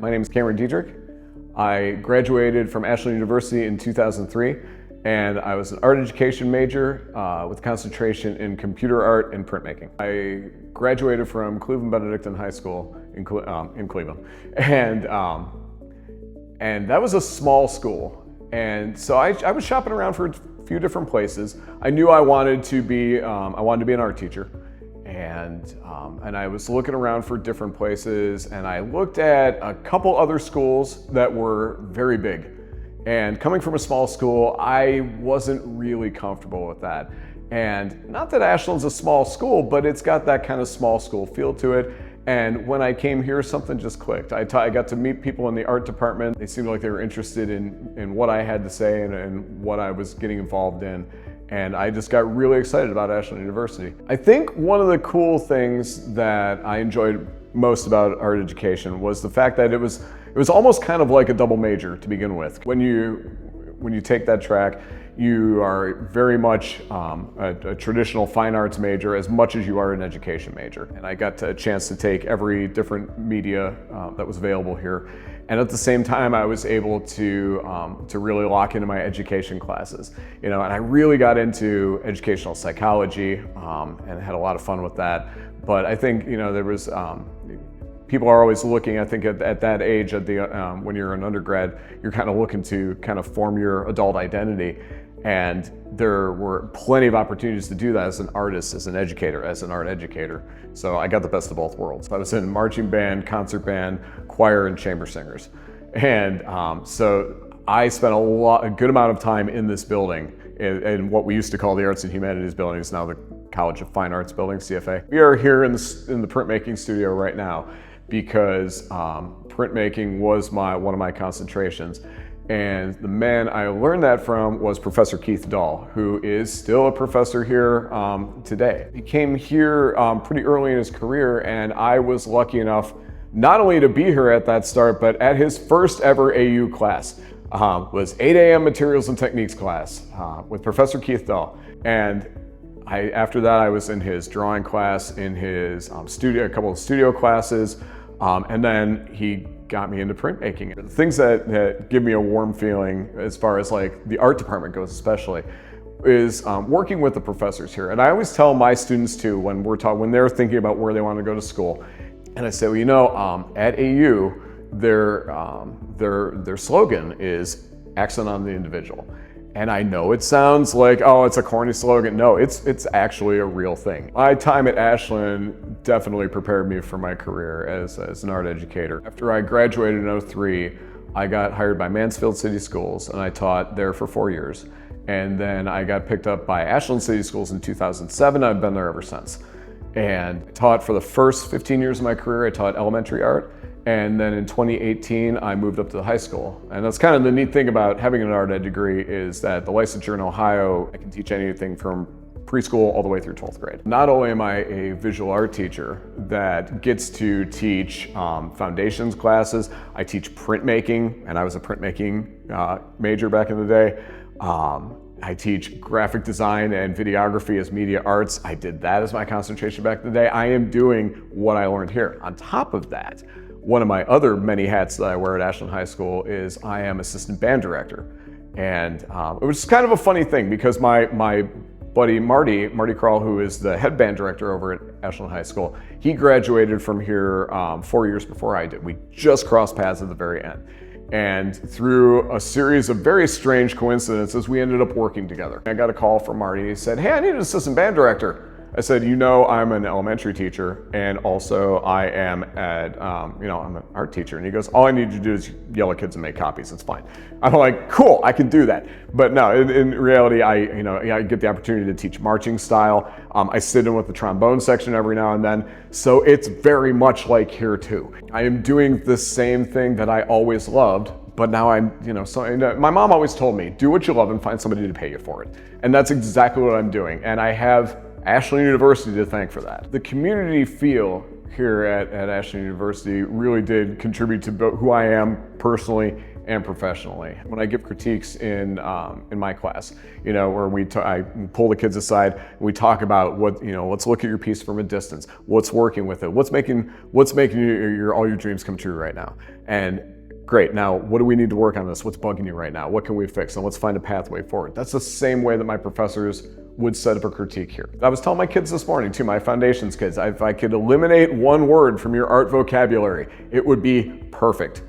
My name is Dedrick. I graduated from Ashland University in 2003, and I was an art education major with concentration in computer art and printmaking. I graduated from Cleveland Benedictine High School in Cleveland, and that was a small school. And so I was shopping around for a few different places. I knew I wanted to be an art teacher. And I was looking around for different places, and I looked at a couple other schools that were very big. And coming from a small school, I wasn't really comfortable with that. And not that Ashland's a small school, but it's got that kind of small school feel to it. And when I came here, something just clicked. I got to meet people in the art department. They seemed like they were interested in what I had to say and what I was getting involved in. And I just got really excited about Ashland University. I think one of the cool things that I enjoyed most about art education was the fact that it was almost kind of like a double major to begin with. When you take that track, you are very much a traditional fine arts major as much as you are an education major. And I got a chance to take every different media that was available here. And at the same time, I was able to really lock into my education classes. And I really got into educational psychology and had a lot of fun with that. But I think, there was, people are always looking, I think at that age, when you're an undergrad, you're kind of looking to kind of form your adult identity. And there were plenty of opportunities to do that as an artist, as an educator, as an art educator. So I got the best of both worlds. I was in marching band, concert band, choir, and chamber singers. And so I spent a good amount of time in this building, in what we used to call the Arts and Humanities building. It's now the College of Fine Arts building, CFA. We are here in the printmaking studio right now because printmaking was one of my concentrations. And the man I learned that from was Professor Keith Dahl, who is still a professor here today. He came here pretty early in his career, and I was lucky enough not only to be here at that start, but at his first ever AU class. Was 8 a.m. Materials and Techniques class with Professor Keith Dahl. And after that, I was in his drawing class, in his a couple of studio classes, and then he got me into printmaking. The things that give me a warm feeling as far as like the art department goes especially is working with the professors here. And I always tell my students too, when they're thinking about where they want to go to school, and I say, well, at AU, their slogan is accent on the individual. And I know it sounds like, oh, it's a corny slogan. No, it's actually a real thing. My time at Ashland definitely prepared me for my career as an art educator. After I graduated in '03, I got hired by Mansfield City Schools, and I taught there for 4 years. And then I got picked up by Ashland City Schools in 2007. I've been there ever since. And I taught for the first 15 years of my career, I taught elementary art. And then in 2018, I moved up to the high school. And that's kind of the neat thing about having an art ed degree is that the licensure in Ohio, I can teach anything from preschool all the way through 12th grade. Not only am I a visual art teacher that gets to teach foundations classes, I teach printmaking, and I was a printmaking major back in the day. I teach graphic design and videography as media arts. I did that as my concentration back in the day. I am doing what I learned here. On top of that, one of my other many hats that I wear at Ashland High School is I am assistant band director. And it was kind of a funny thing because my buddy Marty Krall, who is the head band director over at Ashland High School, he graduated from here 4 years before I did. We just crossed paths at the very end. And through a series of very strange coincidences, we ended up working together. I got a call from Marty. He said, hey, I need an assistant band director. I said, I'm an elementary teacher, and also I am I'm an art teacher. And he goes, all I need you to do is yell at kids and make copies. It's fine. I'm like, cool, I can do that. But no, in reality, I get the opportunity to teach marching style. I sit in with the trombone section every now and then. So it's very much like here too. I am doing the same thing that I always loved, but now my mom always told me, do what you love and find somebody to pay you for it. And that's exactly what I'm doing. And I have Ashland University to thank for that. The community feel here at Ashland University really did contribute to who I am personally and professionally. When I give critiques in my class, where I pull the kids aside and we talk about let's look at your piece from a distance. What's working with it? What's making all your dreams come true right now? And great, now what do we need to work on this? What's bugging you right now? What can we fix? And let's find a pathway forward. That's the same way that my professors would set up a critique here. I was telling my kids this morning too, my foundations kids, if I could eliminate one word from your art vocabulary, it would be perfect.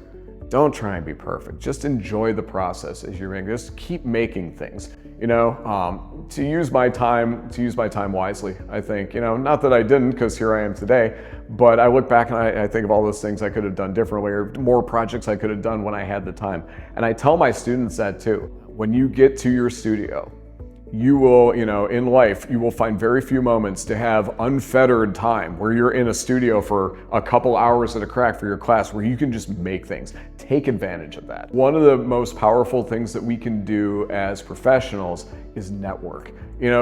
Don't try and be perfect. Just enjoy the process as you're making. Just keep making things. To use my time wisely. I think, not that I didn't, because here I am today, but I look back and I think of all those things I could have done differently, or more projects I could have done when I had the time. And I tell my students that too. When you get to your studio, you will, in life, you will find very few moments to have unfettered time where you're in a studio for a couple hours at a crack for your class where you can just make things. Take advantage of that. One of the most powerful things that we can do as professionals is network,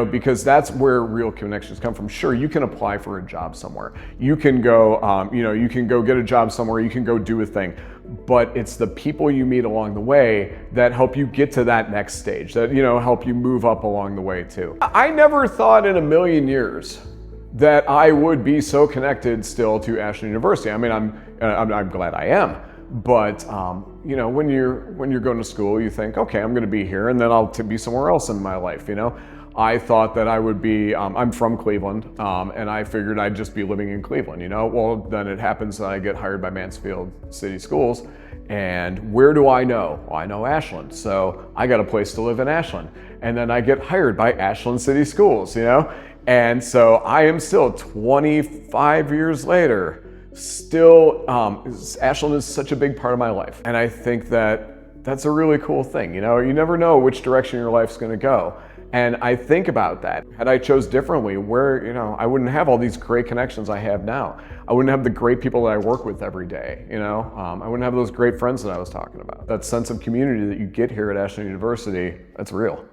because that's where real connections come from. Sure, you can apply for a job somewhere. You can go, you can go get a job somewhere, you can go do a thing. But it's the people you meet along the way that help you get to that next stage, that help you move up along the way too. I never thought in a million years that I would be so connected still to Ashland University. I mean, I'm glad I am. But when you're going to school, you think, okay, I'm going to be here, and then I'll be somewhere else in my life. I thought that I would be, I'm from Cleveland, and I figured I'd just be living in Cleveland, Well, then it happens that I get hired by Mansfield City Schools, and where do I know? Well, I know Ashland, so I got a place to live in Ashland. And then I get hired by Ashland City Schools, And so I am still 25 years later, still, Ashland is such a big part of my life. And I think that that's a really cool thing, You never know which direction your life's gonna go. And I think about that. Had I chose differently, I wouldn't have all these great connections I have now. I wouldn't have the great people that I work with every day, I wouldn't have those great friends that I was talking about. That sense of community that you get here at Ashland University, that's real.